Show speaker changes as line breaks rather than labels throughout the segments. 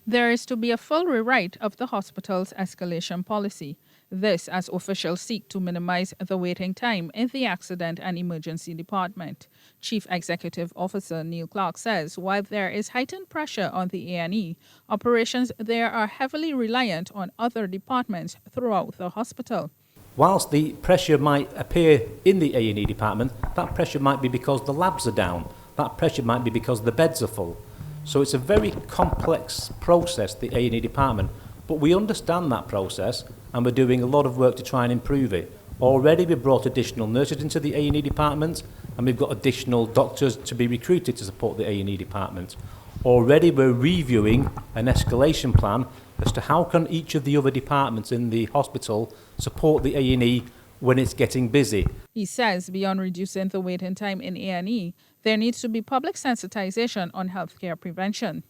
There is to be a full rewrite of the hospital's escalation policy. This as officials seek to minimize the waiting time in the accident and emergency department. Chief Executive Officer Neil Clark says while there is heightened pressure on the A&E, operations there are heavily reliant on other departments throughout the hospital.
Whilst the pressure might appear in the A&E department, that pressure might be because the labs are down. That pressure might be because the beds are full. So it's a very complex process, the A&E department. But we understand that process and we're doing a lot of work to try and improve it. Already we've brought additional nurses into the A&E department and we've got additional doctors to be recruited to support the A&E department. Already we're reviewing an escalation plan as to how can each of the other departments in the hospital support the A&E when it's getting busy.
He says beyond reducing the waiting time in A&E, there needs to be public sensitization on healthcare prevention.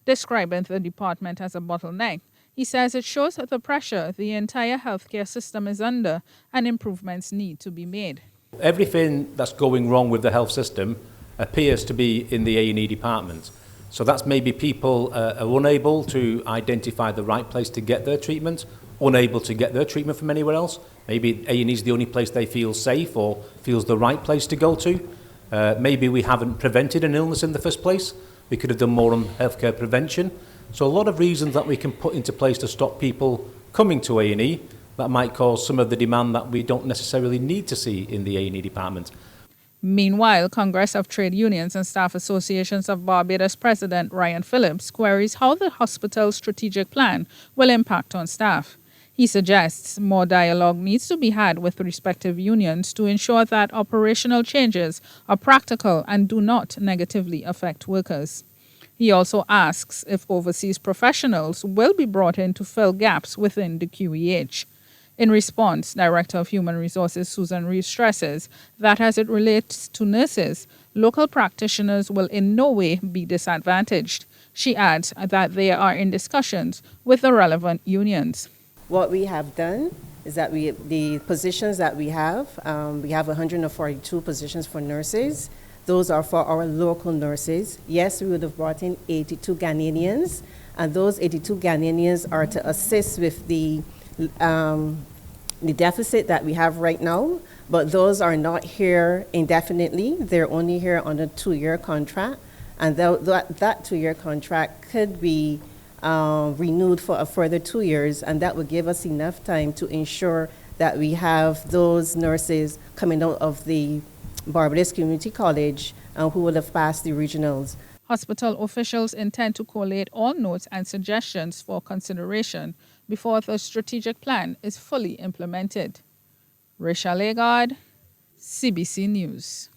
Describing the department as a bottleneck, he says it shows the pressure the entire healthcare system is under and improvements need to be made.
Everything that's going wrong with the health system appears to be in the A&E department. So that's maybe people are unable to identify the right place to get their treatment, unable to get their treatment from anywhere else. Maybe A&E is the only place they feel safe or feels the right place to go to. Maybe we haven't prevented an illness in the first place. We could have done more on healthcare prevention. So a lot of reasons that we can put into place to stop people coming to A&E that might cause some of the demand that we don't necessarily need to see in the A&E department.
Meanwhile, Congress of Trade Unions and Staff Associations of Barbados President Ryan Phillips queries how the hospital's strategic plan will impact on staff. He suggests more dialogue needs to be had with respective unions to ensure that operational changes are practical and do not negatively affect workers. He also asks if overseas professionals will be brought in to fill gaps within the QEH. In response, Director of Human Resources Susan Reeves stresses that as it relates to nurses, local practitioners will in no way be disadvantaged. She adds that they are in discussions with the relevant unions.
What we have done is that the positions that we have 142 positions for nurses. Those are for our local nurses. Yes, we would have brought in 82 Ghanaians, and those 82 Ghanaians are to assist with the deficit that we have right now, but those are not here indefinitely. They're only here on a 2-year contract, and that 2-year contract could be renewed for a further 2 years, and that would give us enough time to ensure that we have those nurses coming out of the Barbados Community College who will have passed the regionals.
Hospital officials intend to collate all notes and suggestions for consideration before the strategic plan is fully implemented. Rachelle Agard, CBC News.